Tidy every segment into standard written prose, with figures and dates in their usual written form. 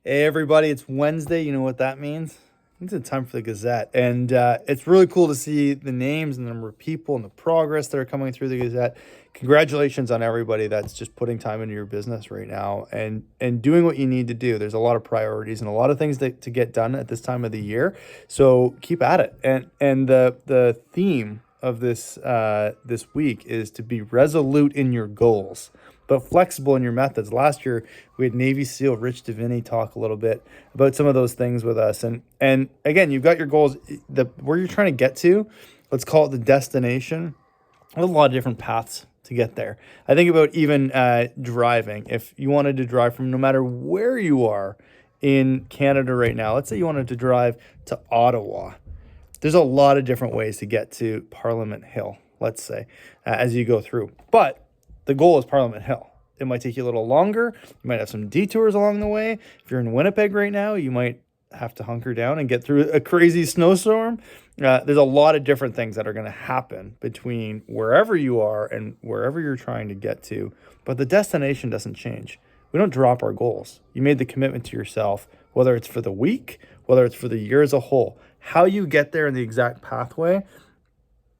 Hey everybody, it's Wednesday. You know what that means? It's time for the Gazette. And it's really cool to see the names and the number of people and the progress that are coming through the Gazette. Congratulations on everybody that's just putting time into your business right now and doing what you need to do. There's a lot of priorities and a lot of things to get done at this time of the year. So keep at it. And the theme of this week is to be resolute in your goals, but flexible in your methods. Last year, we had Navy SEAL Rich Davini talk a little bit about some of those things with us. And again, you've got your goals, where you're trying to get to. Let's call it the destination. There's a lot of different paths to get there. I think about even driving. If you wanted to drive from no matter where you are in Canada right now, let's say you wanted to drive to Ottawa. There's a lot of different ways to get to Parliament Hill, let's say, as you go through. But the goal is Parliament Hill. It might take you a little longer. You might have some detours along the way. If you're in Winnipeg right now, you might have to hunker down and get through a crazy snowstorm. There's a lot of different things that are going to happen between wherever you are and wherever you're trying to get to. But the destination doesn't change. We don't drop our goals. You made the commitment to yourself, whether it's for the week, whether it's for the year as a whole. How you get there in the exact pathway,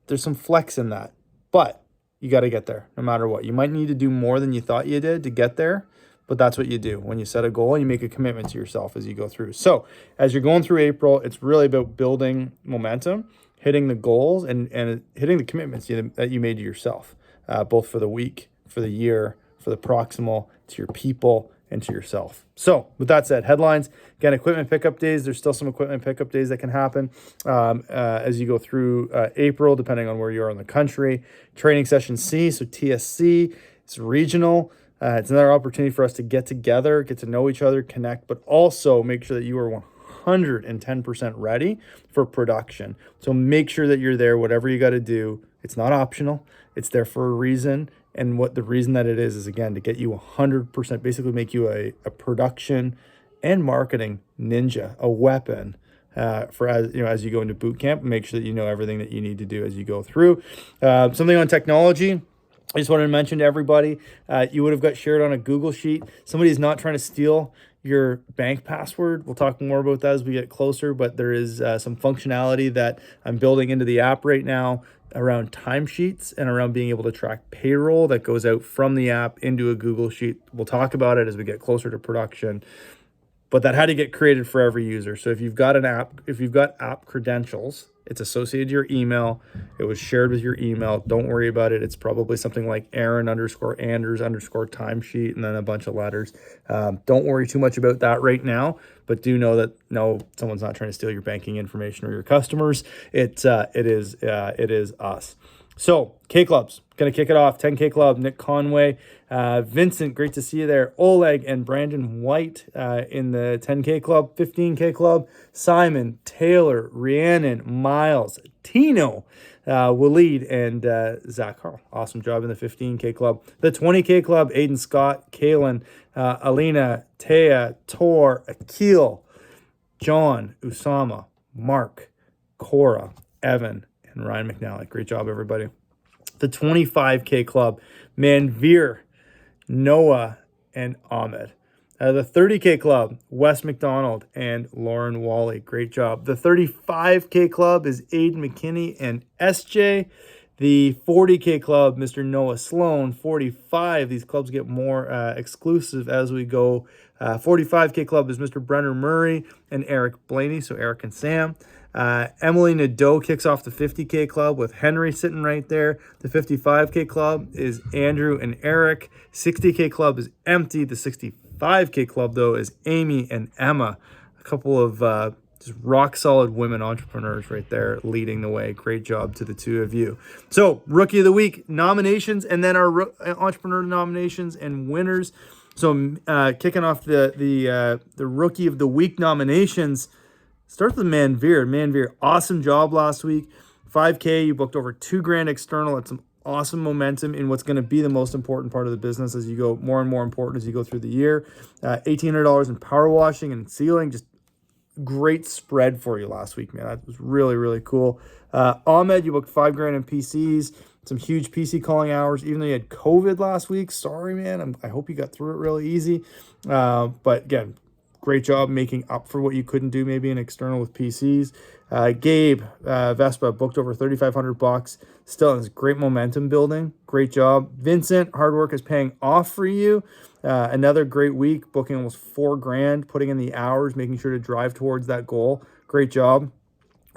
there's some flex in that. But you got to get there no matter what. You might need to do more than you thought you did to get there, but that's what you do. When you set a goal, you make a commitment to yourself as you go through. So as you're going through April, it's really about building momentum, hitting the goals, and hitting the commitments that you made to yourself, both for the week, for the year, for the proximal, to your people, and to yourself. So with that said, headlines, again, equipment pickup days. There's still some equipment pickup days that can happen as you go through April, depending on where you are in the country. Training session C, so TSC, it's regional. It's another opportunity for us to get together, get to know each other, connect, but also make sure that you are 110% ready for production. So make sure that you're there, whatever you got to do. It's not optional. It's there for a reason. And what the reason that it is again, to get you 100%, basically make you a production and marketing ninja, a weapon for as you go into boot camp. Make sure that you know everything that you need to do as you go through. Something on technology. I just wanted to mention to everybody, you would have got shared on a Google Sheet. Somebody's not trying to steal your bank password. We'll talk more about that as we get closer, but there is some functionality that I'm building into the app right now around timesheets and around being able to track payroll that goes out from the app into a Google Sheet. We'll talk about it as we get closer to production, but that had to get created for every user. So if you've got an app, if you've got app credentials, it's associated to your email. It was shared with your email. Don't worry about it. It's probably something like Aaron_Anders_timesheet and then a bunch of letters. Don't worry too much about that right now, but do know that no, someone's not trying to steal your banking information or your customers. It is us. So K-Clubs, going to kick it off. 10K Club, Nick Conway, Vincent, great to see you there. Oleg and Brandon White in the 10K Club. 15K Club, Simon, Taylor, Rhiannon, Miles, Tino, Waleed, and Zach Carl. Awesome job in the 15K Club. The 20K Club, Aiden Scott, Kaylin, Alina, Taya, Tor, Akil, John, Usama, Mark, Cora, Evan, and Ryan McNally. Great job, everybody. The 25K Club, Manveer, Noah, and Ahmed. The 30K Club, Wes McDonald and Lauren Wally. Great job. The 35K Club is Aiden McKinney and SJ. The 40K Club, Mr. Noah Sloan. 45, these clubs get more exclusive as we go. 45K Club is Mr. Brenner Murray and Eric Blaney, so Eric and Sam. Emily Nadeau kicks off the 50K Club with Henry sitting right there. The 55K Club is Andrew and Eric. 60K Club is empty. The 65K Club, though, is Amy and Emma. A couple of just rock solid women entrepreneurs right there leading the way. Great job to the two of you. So Rookie of the Week nominations, and then our entrepreneur nominations and winners. So kicking off the Rookie of the Week nominations. Start with Manveer. Manveer, awesome job last week. 5K, you booked over $2,000 external. That's some awesome momentum in what's going to be the most important part of the business as you go more and more important as you go through the year. $1,800 in power washing and sealing. Just great spread for you last week, man. That was really, really cool. Ahmed, you booked $5,000 in PCs. Some huge PC calling hours, even though you had COVID last week. Sorry, man. I hope you got through it really easy. But again, great job making up for what you couldn't do maybe in external with PCs. Gabe, Vespa, booked over $3,500. Still has great momentum building. Great job. Vincent, hard work is paying off for you. Another great week, booking almost $4,000, putting in the hours, making sure to drive towards that goal. Great job.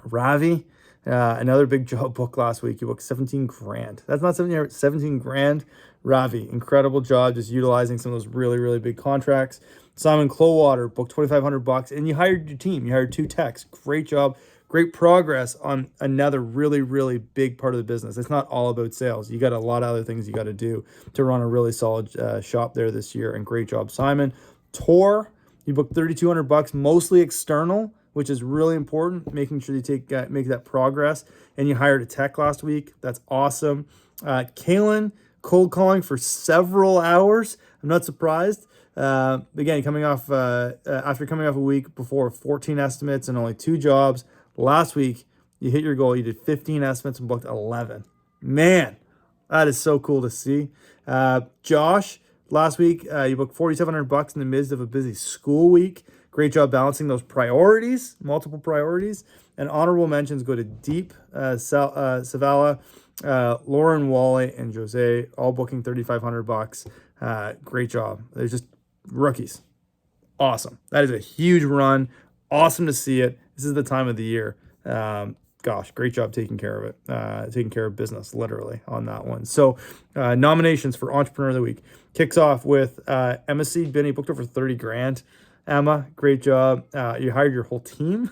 Ravi, another big job booked last week. You booked 17 grand. That's not 17 grand. Ravi, incredible job just utilizing some of those really, really big contracts. Simon Clowater booked $2,500, and you hired your team. You hired 2 techs. Great job. Great progress on another really, really big part of the business. It's not all about sales. You got a lot of other things you got to do to run a really solid shop there this year. And great job, Simon. Tor, you booked $3,200, mostly external, which is really important, making sure you make that progress. And you hired a tech last week. That's awesome. Kalen, cold calling for several hours. I'm not surprised. Again, after coming off a week before 14 estimates and only 2 jobs, last week you hit your goal. You did 15 estimates and booked 11. Man, that is so cool to see. Josh, last week you booked $4,700 in the midst of a busy school week. Great job balancing those priorities, multiple priorities. And honorable mentions go to Deep, Savala, Lauren, Wally, and Jose, all booking $3,500. Great job. They're just rookies. Awesome. That is a huge run. Awesome to see it. This is the time of the year. Gosh, great job taking care of it. Taking care of business, literally, on that one. So nominations for Entrepreneur of the Week. Kicks off with Emma Seed Binney, booked over 30 grand. Emma, great job. You hired your whole team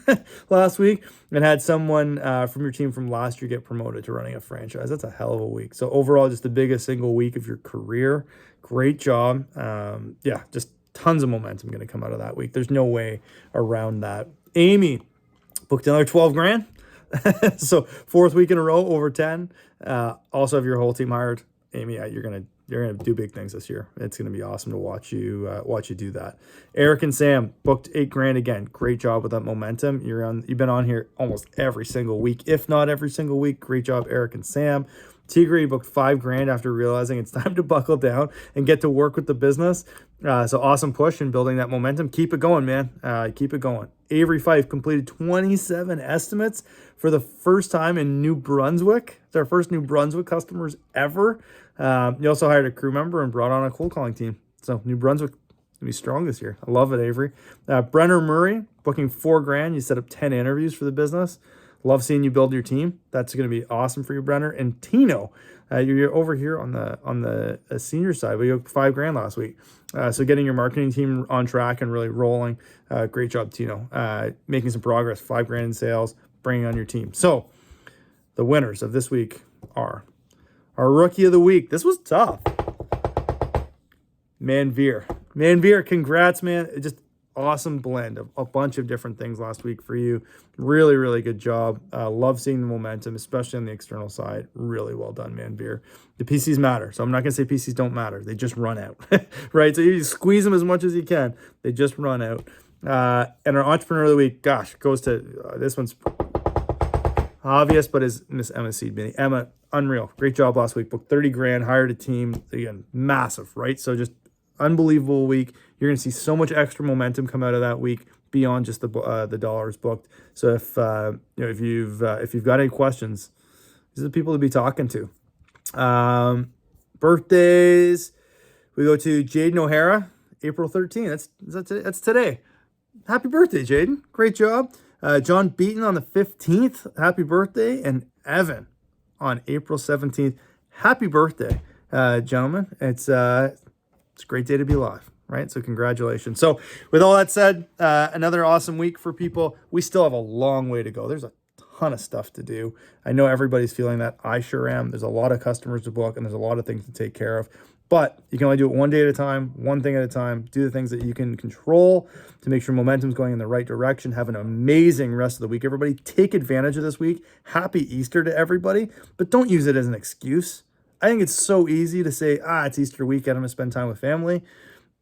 last week and had someone from your team from last year get promoted to running a franchise. That's a hell of a week. So overall, just the biggest single week of your career. Great job. Just tons of momentum going to come out of that week. There's no way around that. Amy booked another 12 grand. So 4th week in a row, over 10. Also have your whole team hired. Amy, you're gonna do big things this year. It's gonna be awesome to watch you do that. Eric and Sam booked 8 grand again. Great job with that momentum. You've been on here almost every single week, if not every single week. Great job, Eric and Sam. Tigre booked 5 grand after realizing it's time to buckle down and get to work with the business. So awesome push and building that momentum. Keep it going, man. Keep it going. Avery Fife completed 27 estimates for the first time in New Brunswick. It's our first New Brunswick customers ever. You also hired a crew member and brought on a cold calling team. So New Brunswick will be strong this year. I love it, Avery. Brenner Murray booking 4 grand. You set up 10 interviews for the business. Love seeing you build your team. That's going to be awesome for you, Brenner. And Tino, you're over here on the senior side, but you had 5 grand last week. So getting your marketing team on track and really rolling. Great job, Tino. Making some progress. 5 grand in sales, bringing on your team. So the winners of this week are our rookie of the week. This was tough. Manveer, congrats, man. Just awesome blend of a bunch of different things last week for you. Really, really good job. Love seeing the momentum, especially on the external side. Really well done, Manveer. The PCs matter. So I'm not going to say PCs don't matter. They just run out, right? So you squeeze them as much as you can. They just run out. And our Entrepreneur of the Week, gosh, goes to, this one's obvious, but is Miss Emma Seedbinny. Emma, unreal. Great job last week. Booked 30 grand, hired a team. Again, massive, right? So just unbelievable week. You're going to see so much extra momentum come out of that week beyond just the dollars booked. So if you've got any questions, these are the people to be talking to. Birthdays, we go to Jaden O'Hara, April 13th. That's today. Happy birthday, Jaden. Great job. John Beaton on the 15th. Happy birthday. And Evan on April 17th. Happy birthday, gentlemen. It's a great day to be alive, right? So congratulations. So with all that said, another awesome week for people. We still have a long way to go. There's a ton of stuff to do. I know everybody's feeling that. I sure am. There's a lot of customers to book and there's a lot of things to take care of. But you can only do it one day at a time, one thing at a time. Do the things that you can control to make sure momentum's going in the right direction. Have an amazing rest of the week, everybody. Take advantage of this week. Happy Easter to everybody, but don't use it as an excuse. I think it's so easy to say, it's Easter weekend, I'm going to spend time with family.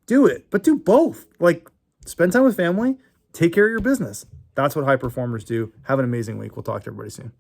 Do it, but do both. Like, spend time with family, take care of your business. That's what high performers do. Have an amazing week. We'll talk to everybody soon.